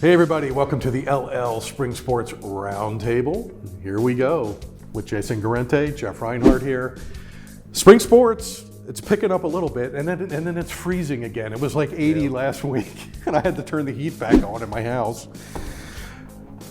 Hey everybody, welcome to the LL Spring Sports Roundtable. Here we go with Jason Garrente, Jeff Reinhardt here. Spring Sports, it's picking up a little bit and then it's freezing again. It was like 80 last week and I had to turn the heat back on in my house.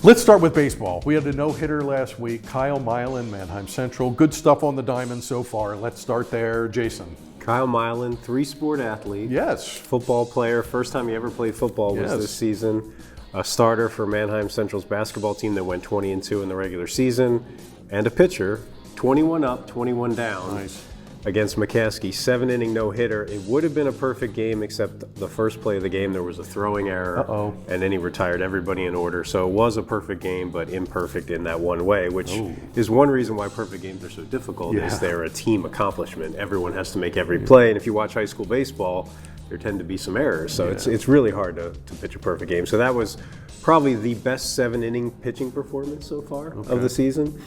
Let's start with baseball. We had a no-hitter last week. Kyle Milan, Manheim Central. Good stuff on the diamond so far. Let's start there. Jason. Kyle Milan, three-sport athlete. Yes. Football player. First time he ever played football was this season. A starter for Manheim Central's basketball team that went 20-2 in the regular season. And a pitcher, 21 up, 21 down. Nice. Against McCaskey, 7-inning no-hitter. It would have been a perfect game, except the first play of the game, there was a throwing error. And then he retired everybody in order. So it was a perfect game, but imperfect in that one way, which is one reason why perfect games are so difficult, is they're a team accomplishment. Everyone has to make every play. And if you watch high school baseball, there tend to be some errors. So it's really hard to pitch a perfect game. So that was probably the best 7-inning pitching performance so far of the season.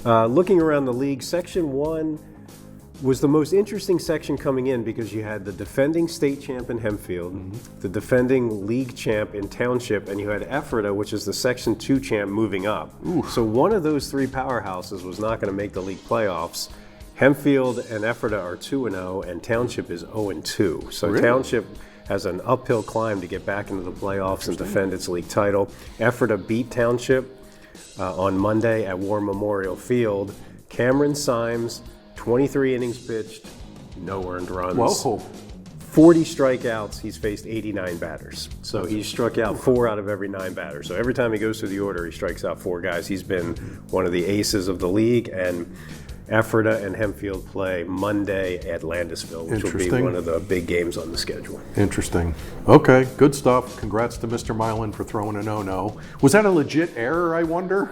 Looking around the league, Section 1 was the most interesting section coming in because you had the defending state champ in Hempfield, the defending league champ in Township, and you had Ephrata, which is the Section 2 champ, moving up. So one of those three powerhouses was not going to make the league playoffs. Hempfield and Ephrata are 2-0, and Township is 0-2. So Township has an uphill climb to get back into the playoffs and defend its league title. Ephrata beat Township on Monday at War Memorial Field. Cameron Symes, 23 innings pitched, no earned runs. 40 strikeouts, he's faced 89 batters. So he's struck out 4 out of every 9 batters. So every time he goes through the order, he strikes out 4 guys. He's been one of the aces of the league, and Ephrata and Hempfield play Monday at Landisville, which will be one of the big games on the schedule. Interesting. Okay, good stuff. Congrats to Mr. Milan for throwing a no-no. Was that a legit error, I wonder?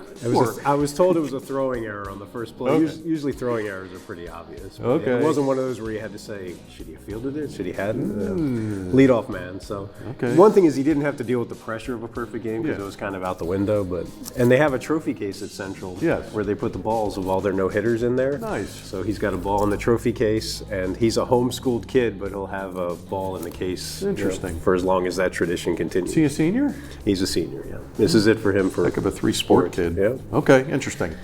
I was told it was a throwing error on the first play. Usually throwing errors are pretty obvious. It wasn't one of those where you had to say, should he have fielded it? Should he hadn't? Leadoff man. So one thing is he didn't have to deal with the pressure of a perfect game because it was kind of out the window. And they have a trophy case at Central where they put the balls of all their no-hitters in there. Nice. So he's got a ball in the trophy case, and he's a homeschooled kid, but he'll have a ball in the case for as long as that tradition continues. Is he a senior? He's a senior, yeah. This is it for him for Heck of a three-sport kid. Yeah. Okay, interesting.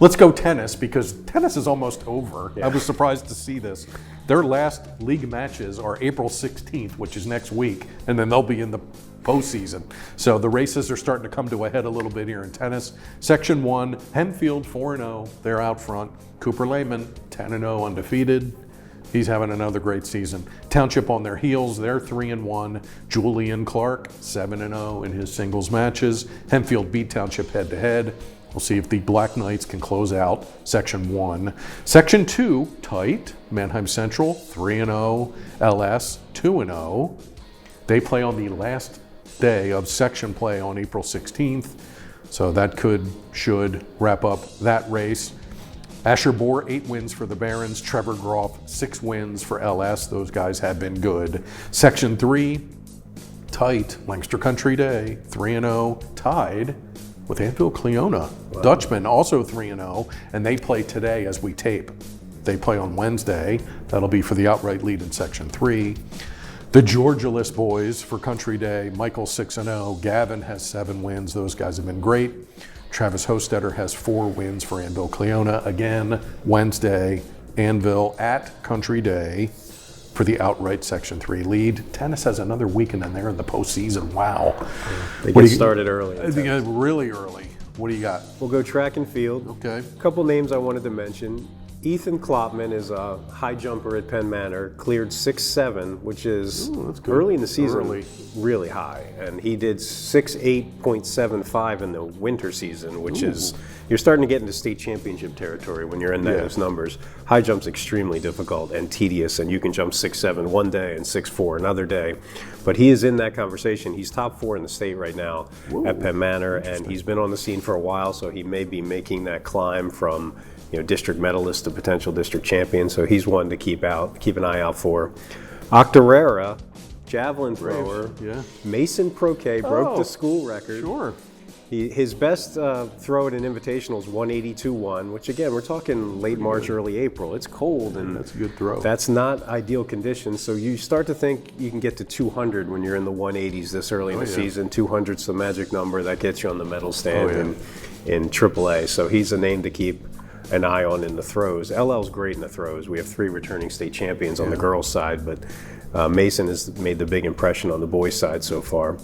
Let's go tennis, because tennis is almost over. I was surprised to see this. Their last league matches are April 16th, which is next week, and then they'll be in the postseason. So the races are starting to come to a head a little bit here in tennis. Section 1, Hempfield 4-0, they're out front. Cooper Lehman 10-0 undefeated. He's having another great season. Township on their heels, they're 3-1. Julian Clark 7-0 in his singles matches. Hempfield beat Township head to head. We'll see if the Black Knights can close out Section 1. Section 2, tight. Manheim Central 3-0. LS 2-0. They play on the last day of section play on April 16th. So that should wrap up that race. Asher Bohr, 8 wins for the Barons. Trevor Groff, 6 wins for LS. Those guys have been good. Section 3, tight. Lancaster Country Day, 3-0, tied with Annville Cleona. Dutchman, also 3-0, and they play today as we tape. They play on Wednesday. That'll be for the outright lead in Section 3. The Georgia List boys for Country Day, Michael 6-0. Gavin has 7 wins. Those guys have been great. Travis Hostetter has 4 wins for Annville Cleona. Again, Wednesday, Annville at Country Day for the outright Section 3 lead. Tennis has another weekend and they're in the postseason. Wow. They get started early. Really early. What do you got? We'll go track and field. Okay. A couple names I wanted to mention. Ethan Klopman is a high jumper at Penn Manor, cleared 6'7", which is early in the season really high. And he did 6'8.75" in the winter season, which is, you're starting to get into state championship territory when you're in those numbers. High jump's extremely difficult and tedious, and you can jump 6'7" one day and 6'4" another day. But he is in that conversation. He's top 4 in the state right now at Penn Manor, and he's been on the scene for a while, so he may be making that climb from district medalist to potential district champion. So he's one to keep an eye out for. Octorara, javelin thrower, Mason Croquet broke the school record. His best throw at an invitational is 182.1, which again, we're talking late March, early April. It's cold, and that's a good throw. That's not ideal conditions. So you start to think you can get to 200 when you're in the 180s this early in the season. 200's the magic number that gets you on the medal stand in AAA. So he's a name to keep an eye on in the throws. LL's great in the throws. We have 3 returning state champions on the girls' side, but Mason has made the big impression on the boys' side so far.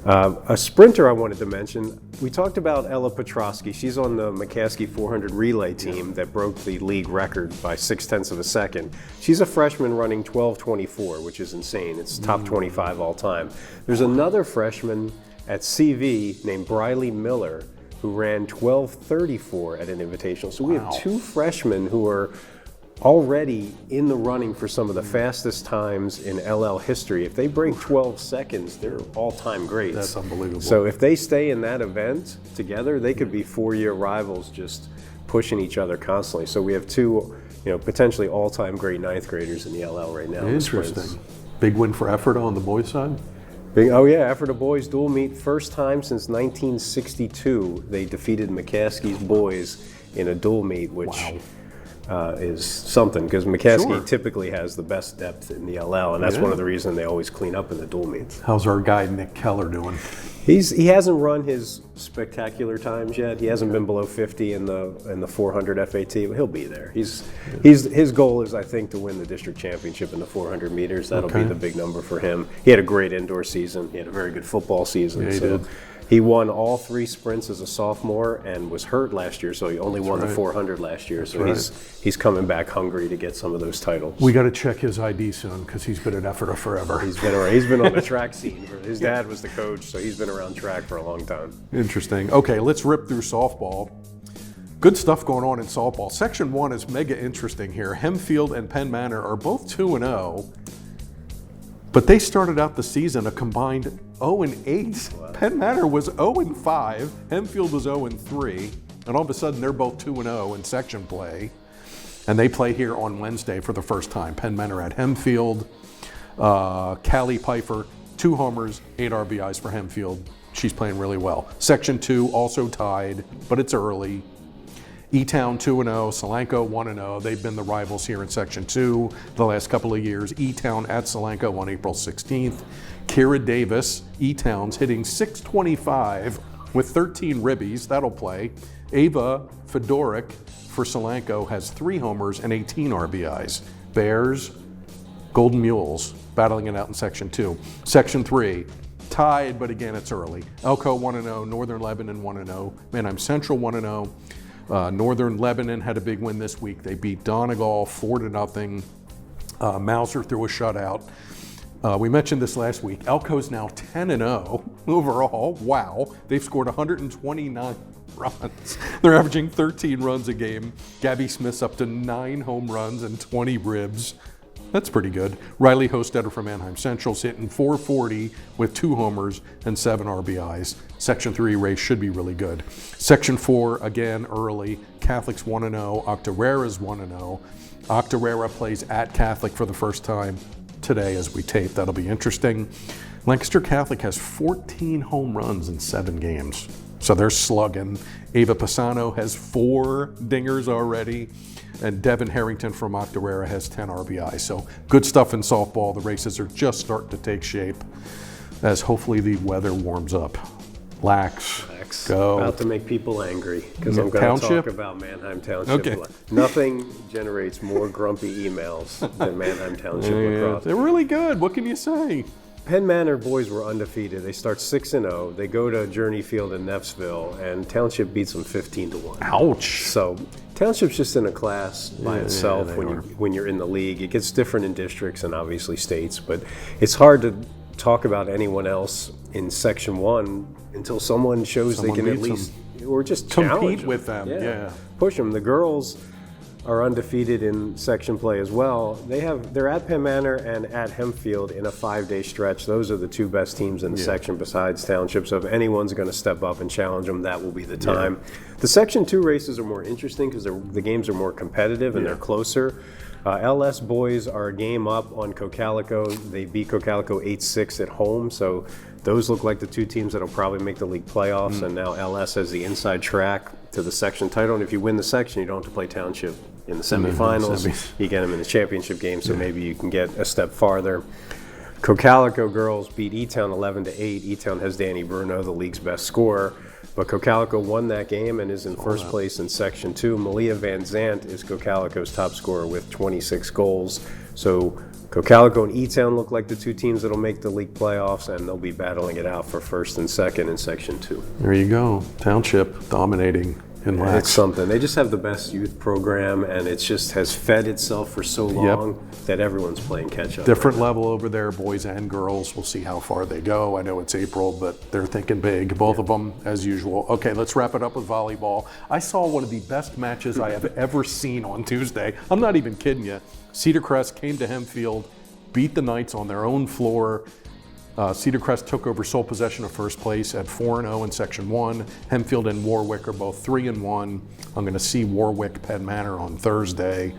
A sprinter I wanted to mention, we talked about Ella Petrosky. She's on the McCaskey 400 relay team that broke the league record by 0.6 of a second. She's a freshman running 12:24, which is insane. It's top 25 all time. There's another freshman at CV named Briley Miller who ran 12:34 at an invitational. So we have 2 freshmen who are already in the running for some of the fastest times in LL history. If they break 12 seconds, they're all-time greats. That's unbelievable. So if they stay in that event together, they could be 4-year rivals just pushing each other constantly. So we have 2, potentially all-time great 9th graders in the LL right now. Interesting. Big win for Ephrata on the boys' side? Ephrata boys dual meet. First time since 1962 they defeated McCaskey's boys in a dual meet, which is something, because McCaskey typically has the best depth in the LL, and that's one of the reasons they always clean up in the dual meets. How's our guy Nick Keller doing? He hasn't run his spectacular times yet. He hasn't been below 50 in the 400 FAT, but he'll be there. His goal is, I think, to win the district championship in the 400 meters. That'll be the big number for him. He had a great indoor season. He had a very good football season. Yeah, he did. He won all 3 sprints as a sophomore and was hurt last year, so he only won the 400 last year. So he's coming back hungry to get some of those titles. We got to check his ID soon because he's been at Ephrata forever. He's been on the track scene. His dad was the coach, so he's been around track for a long time. Interesting. Okay, let's rip through softball. Good stuff going on in softball. Section 1 is mega interesting here. Hempfield and Penn Manor are both 2-0. But they started out the season a combined 0-8. Wow. Penn Manor was 0-5. Hempfield was 0-3. And all of a sudden, they're both 2-0 in section play. And they play here on Wednesday for the first time. Penn Manor at Hempfield. Callie Pfeiffer, 2 homers, 8 RBIs for Hempfield. She's playing really well. Section 2 also tied, but it's early. E-Town 2-0, Solanco 1-0. They've been the rivals here in Section 2 the last couple of years. E-Town at Solanco on April 16th. Kira Davis, E-Town's hitting .625 with 13 ribbies. That'll play. Ava Fedoric for Solanco has 3 homers and 18 RBIs. Bears, Golden Mules battling it out in Section 2. Section 3, tied, but again, it's early. Elko 1-0, Northern Lebanon 1-0, Manheim Central 1-0. Northern Lebanon had a big win this week. They beat Donegal 4-0. Mauser threw a shutout. We mentioned this last week. Elko's now 10-0 overall. Wow. They've scored 129 runs. They're averaging 13 runs a game. Gabby Smith's up to 9 home runs and 20 ribs. That's pretty good. Riley Hostetter from Manheim Central's hitting .440 with 2 homers and 7 RBIs. Section 3 race should be really good. Section 4, again, early. Catholic's 1-0. Octorara's 1-0. Octorara plays at Catholic for the first time today as we tape. That'll be interesting. Lancaster Catholic has 14 home runs in 7 games. So they're slugging. Ava Pisano has 4 dingers already. And Devin Harrington from Octorara has 10 RBI. So good stuff in softball. The races are just starting to take shape as hopefully the weather warms up. Lax. Go. About to make people angry because I'm going to talk about Manheim Township. Okay. Nothing generates more grumpy emails than Manheim Township lacrosse. They're really good. What can you say? Penn Manor boys were undefeated. They start 6-0. They go to Journey Field in Neffsville, and Township beats them 15-1. Ouch. So Township's just in a class by itself when you're in the league. It gets different in districts and obviously states, but it's hard to talk about anyone else in Section 1 until someone shows they can at least, or just compete with them. Yeah. Push them. The girls are undefeated in section play as well. They're at Penn Manor and at Hempfield in a 5-day stretch. Those are the 2 best teams in the section besides Township. So if anyone's going to step up and challenge them, that will be the time. The Section 2 races are more interesting because the games are more competitive and they're closer. LS boys are a game up on Cocalico. They beat Cocalico 8-6 at home, so Those look like the two teams that'll probably make the league playoffs, and now LS has the inside track to the section title. And if you win the section, you don't have to play Township in the semifinals. You get them in the championship game, so maybe you can get a step farther. Cocalico girls beat E-Town 11-8. E-Town has Danny Bruno, the league's best scorer. But Cocalico won that game and is in first place in Section 2. Malia Van Zant is Cocalico's top scorer with 26 goals. So Cocalico and E-Town look like the two teams that'll make the league playoffs, and they'll be battling it out for first and second in Section 2. There you go. Township dominating in Lax. It's something. They just have the best youth program, and it just has fed itself for so long that everyone's playing catch-up. Different level over there, boys and girls. We'll see how far they go. I know it's April, but they're thinking big, both of them, as usual. Okay, let's wrap it up with volleyball. I saw one of the best matches I have ever seen on Tuesday. I'm not even kidding you. Cedar Crest came to Hempfield, beat the Knights on their own floor. Cedar Crest took over sole possession of first place at 4-0 in Section 1. Hempfield and Warwick are both 3-1. I'm going to see Warwick Penn Manor on Thursday.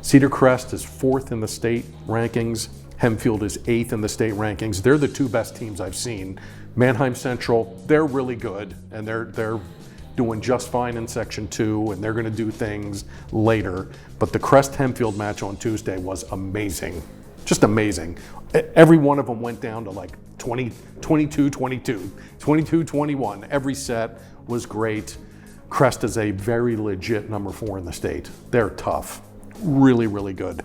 Cedar Crest is 4th in the state rankings. Hempfield is 8th in the state rankings. They're the two best teams I've seen. Manheim Central, they're really good, and they're doing just fine in Section 2, and they're going to do things later. But the Crest-Hempfield match on Tuesday was amazing. Just amazing. Every one of them went down to like 22-22, 22-21. Every set was great. Crest is a very legit number 4 in the state. They're tough. Really, really good.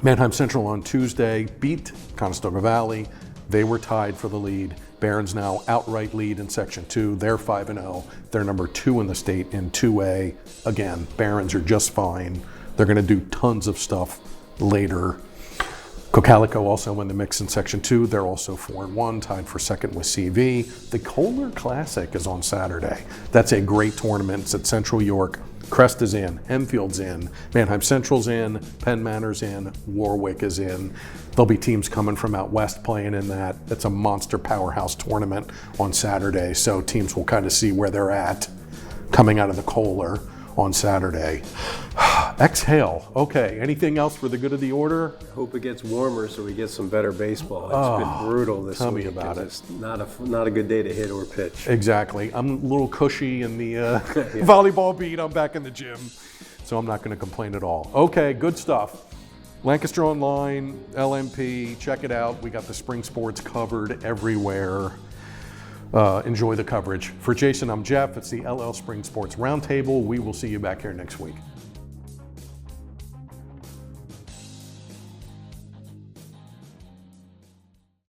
Manheim Central on Tuesday beat Conestoga Valley. They were tied for the lead. Barron's now outright lead in Section 2. They're 5-0. They're number 2 in the state in 2A. Again, Barron's are just fine. They're going to do tons of stuff later. Cocalico also in the mix in Section 2. They're also 4-1, tied for second with CV. The Kohler Classic is on Saturday. That's a great tournament. It's at Central York. Crest is in, Hempfield's in, Manheim Central's in, Penn Manor's in, Warwick is in. There'll be teams coming from out west playing in that. It's a monster powerhouse tournament on Saturday, so teams will kind of see where they're at coming out of the Kohler on Saturday. Exhale. Okay, anything else for the good of the order? Hope it gets warmer so we get some better baseball. It's been brutal this week. Tell me about it. It's not a good day to hit or pitch. Exactly. I'm a little cushy in the volleyball beat. I'm back in the gym, so I'm not going to complain at all. Okay, good stuff. Lancaster Online, LMP, check it out. We got the spring sports covered everywhere. Enjoy the coverage. For Jason, I'm Jeff. It's the LL Spring Sports Roundtable. We will see you back here next week.